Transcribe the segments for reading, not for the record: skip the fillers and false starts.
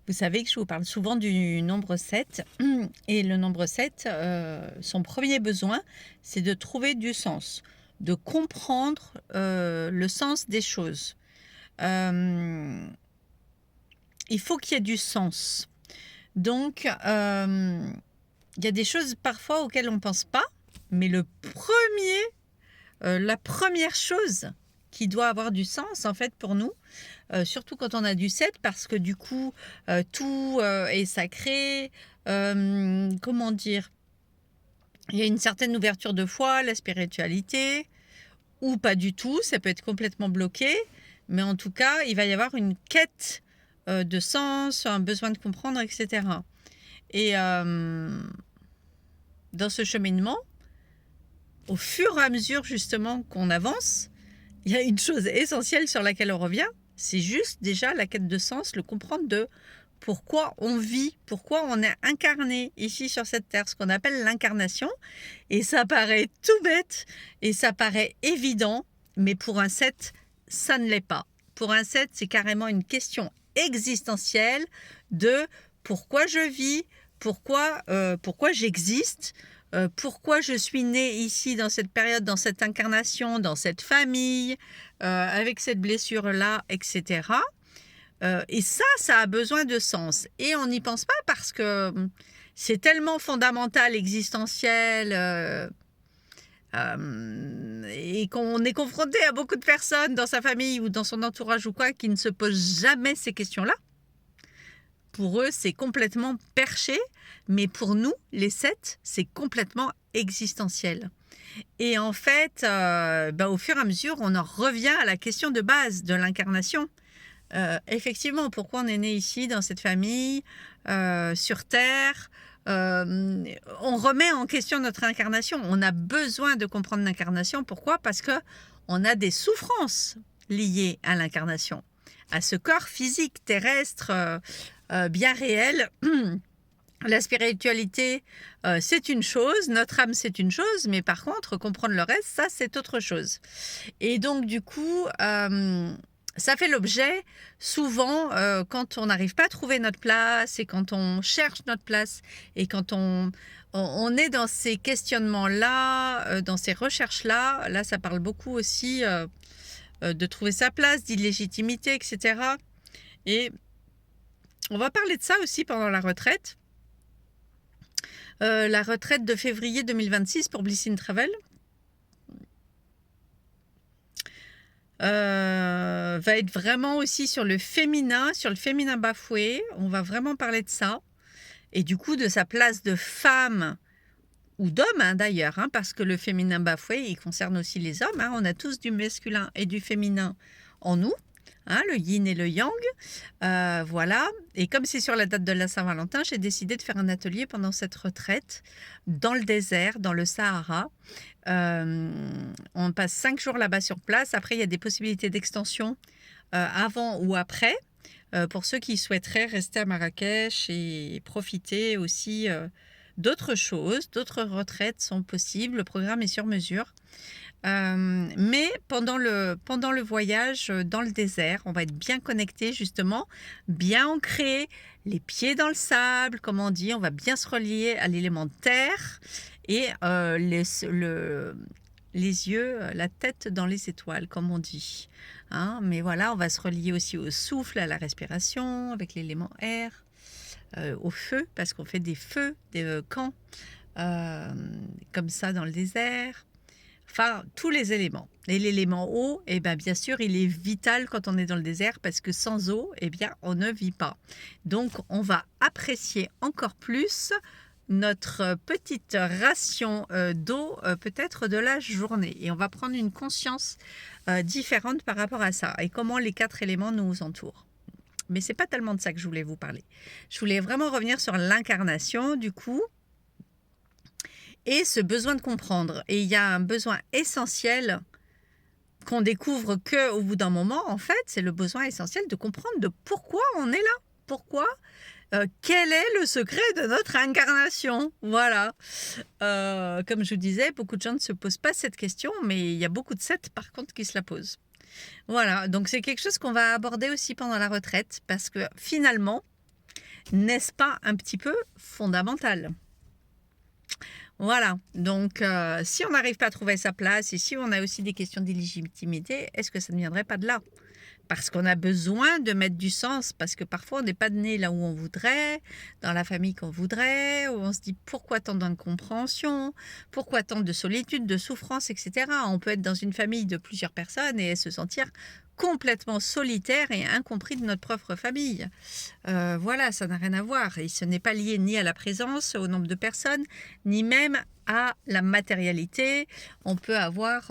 Vous savez que je vous parle souvent du nombre 7 et le nombre 7, son premier besoin, c'est de trouver du sens, de comprendre, le sens des choses. Hem, il faut qu'il y ait du sens. Donc, il y a des choses parfois auxquelles on ne pense pas, mais la première chose qui doit avoir du sens en fait pour nous, surtout quand on a du 7 parce que du coup, tout, est sacré, comment dire? Il y a une certaine ouverture de foi, la spiritualité ou pas du tout, ça peut être complètement bloqué, mais en tout cas, il va y avoir une quête, de sens, un besoin de comprendre et cetera et dans ce cheminement, au fur et à mesure justement qu'on avance, il y a une chose essentielle sur laquelle on revient, c'est juste déjà la quête de sens, le comprendre de pourquoi on vit, pourquoi on est incarné ici sur cette terre, ce qu'on appelle l'incarnation. Et ça paraît tout bête et ça paraît évident, mais pour un 7, ça ne l'est pas. Pour un 7, c'est carrément une question existentielle de pourquoi je vis, pourquoi j'existe, pourquoi je suis née ici dans cette période, dans cette incarnation, dans cette famille, avec cette blessure-là, etc. Et ça a besoin de sens. Et on n'y pense pas parce que c'est tellement fondamental, existentiel, et qu'on est confronté à beaucoup de personnes dans sa famille ou dans son entourage ou quoi qui ne se posent jamais ces questions-là. Pour eux, c'est complètement perché, mais pour nous, les 7, c'est complètement existentiel. Et en fait, au fur et à mesure, on en revient à la question de base de l'incarnation. Effectivement, pourquoi on est né ici, dans cette famille, sur Terre, on remet en question notre incarnation. On a besoin de comprendre l'incarnation. Pourquoi? Parce qu'on a des souffrances liées à l'incarnation, à ce corps physique terrestre bien réel. La spiritualité, c'est une chose, notre âme, c'est une chose, mais par contre, comprendre le reste, ça, c'est autre chose. Et donc, du coup, ça fait l'objet, souvent, quand on n'arrive pas à trouver notre place et quand on cherche notre place et quand on est dans ces questionnements-là, dans ces recherches-là, là, ça parle beaucoup aussi de trouver sa place, d'illégitimité, etc. Et on va parler de ça aussi pendant la retraite. La retraite de février 2026 pour Bliss in Travel va être vraiment aussi sur le féminin bafoué. On va vraiment parler de ça et du coup de sa place de femme ou d'homme d'ailleurs, parce que le féminin bafoué, il concerne aussi les hommes. On a tous du masculin et du féminin en nous. Le yin et le yang, voilà. Et comme c'est sur la date de la Saint-Valentin, j'ai décidé de faire un atelier pendant cette retraite dans le désert, dans le Sahara. On passe 5 jours là-bas sur place. Après, il y a des possibilités d'extension avant ou après, pour ceux qui souhaiteraient rester à Marrakech et profiter aussi d'autres choses. D'autres retraites sont possibles. Le programme est sur mesure. Mais pendant le voyage dans le désert, on va être bien connecté justement, bien ancré, les pieds dans le sable, comme on dit, on va bien se relier à l'élément terre et les yeux, la tête dans les étoiles, comme on dit. Mais voilà, on va se relier aussi au souffle, à la respiration, avec l'élément air, au feu, parce qu'on fait des feux, des camps, comme ça dans le désert. Enfin, tous les éléments. Et l'élément eau, bien sûr, il est vital quand on est dans le désert parce que sans eau, on ne vit pas. Donc, on va apprécier encore plus notre petite ration d'eau peut-être de la journée. Et on va prendre une conscience différente par rapport à ça et comment les 4 éléments nous entourent. Mais c'est pas tellement de ça que je voulais vous parler. Je voulais vraiment revenir sur l'incarnation du coup. Et ce besoin de comprendre. Et il y a un besoin essentiel qu'on découvre qu'au bout d'un moment, en fait, c'est le besoin essentiel de comprendre de pourquoi on est là. Pourquoi quel est le secret de notre incarnation? Voilà. Comme je vous disais, beaucoup de gens ne se posent pas cette question, mais il y a beaucoup de 7 par contre qui se la posent. Voilà, donc c'est quelque chose qu'on va aborder aussi pendant la retraite, parce que finalement, N'est-ce pas un petit peu fondamental? Voilà, donc si on n'arrive pas à trouver sa place et si on a aussi des questions d'illégitimité, est-ce que ça ne viendrait pas de là? Parce qu'on a besoin de mettre du sens, parce que parfois on n'est pas né là où on voudrait, dans la famille qu'on voudrait, où on se dit pourquoi tant d'incompréhension, pourquoi tant de solitude, de souffrance, etc. On peut être dans une famille de plusieurs personnes et se sentir complètement solitaire et incompris de notre propre famille. Voilà, ça n'a rien à voir et ce n'est pas lié ni à la présence, au nombre de personnes, ni même à la matérialité. On peut avoir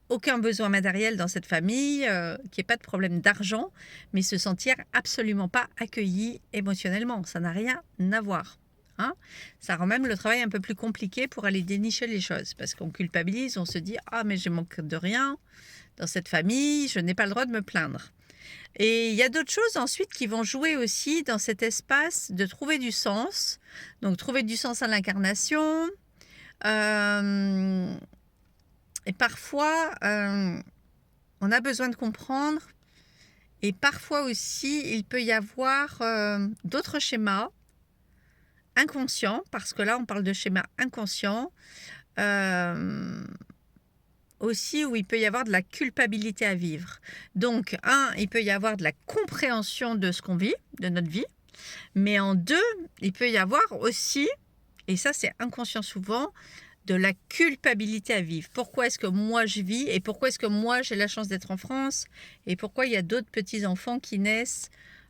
aucun besoin matériel dans cette famille, qu'il n'y ait pas de problème d'argent, mais se sentir absolument pas accueilli émotionnellement. Ça n'a rien à voir. Hein, ça rend même le travail un peu plus compliqué pour aller dénicher les choses, parce qu'on culpabilise, on se dit « Ah, mais je manque de rien dans cette famille, je n'ai pas le droit de me plaindre ». Et il y a d'autres choses ensuite qui vont jouer aussi dans cet espace de trouver du sens. Donc trouver du sens à l'incarnation. Et parfois, on a besoin de comprendre. Et parfois aussi, il peut y avoir d'autres schémas inconscients, parce que là, on parle de schémas inconscients. Aussi où il peut y avoir de la culpabilité à vivre. Donc, il peut y avoir de la compréhension de ce qu'on vit, de notre vie, mais en deux, il peut y avoir aussi, et ça c'est inconscient souvent, de la culpabilité à vivre. Pourquoi est-ce que moi je vis et pourquoi est-ce que moi j'ai la chance d'être en France et pourquoi il y a d'autres petits-enfants qui naissent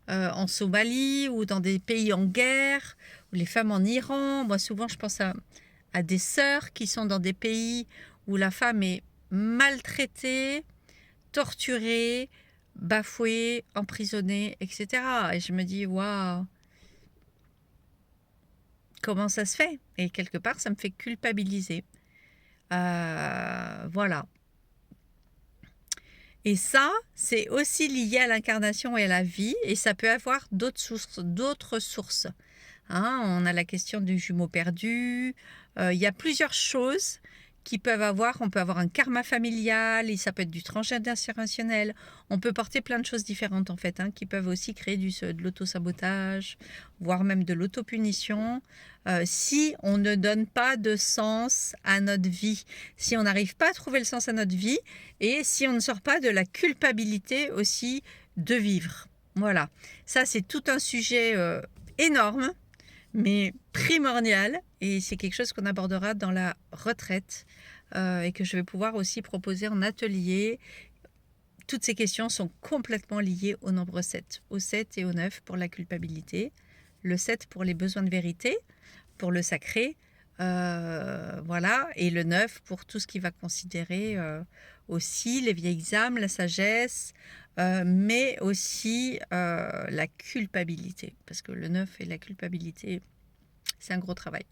en Somalie ou dans des pays en guerre, ou les femmes en Iran. Moi souvent je pense à des sœurs qui sont dans des pays où la femme est maltraitée, torturée, bafouée, emprisonnée, etc. Et je me dis, waouh, comment ça se fait? Et quelque part, ça me fait culpabiliser. Voilà. Et ça, c'est aussi lié à l'incarnation et à la vie, et ça peut avoir d'autres sources. Hein, on a la question du jumeau perdu. Il y a plusieurs choses qui peuvent avoir. On peut avoir un karma familial, et ça peut être du transgénérationnel. On peut porter plein de choses différentes en fait, hein, qui peuvent aussi créer de l'autosabotage, voire même de l'autopunition. Si on ne donne pas de sens à notre vie, si on n'arrive pas à trouver le sens à notre vie, et si on ne sort pas de la culpabilité aussi de vivre. Voilà, ça c'est tout un sujet énorme, mais primordial, et c'est quelque chose qu'on abordera dans la retraite et que je vais pouvoir aussi proposer en atelier. Toutes ces questions sont complètement liées au nombre 7, au 7 et au 9 pour la culpabilité, le 7 pour les besoins de vérité, pour le sacré, voilà, et le 9 pour tout ce qui va considérer aussi les vieilles âmes, la sagesse, mais aussi la culpabilité, parce que le 9 et la culpabilité, c'est un gros travail.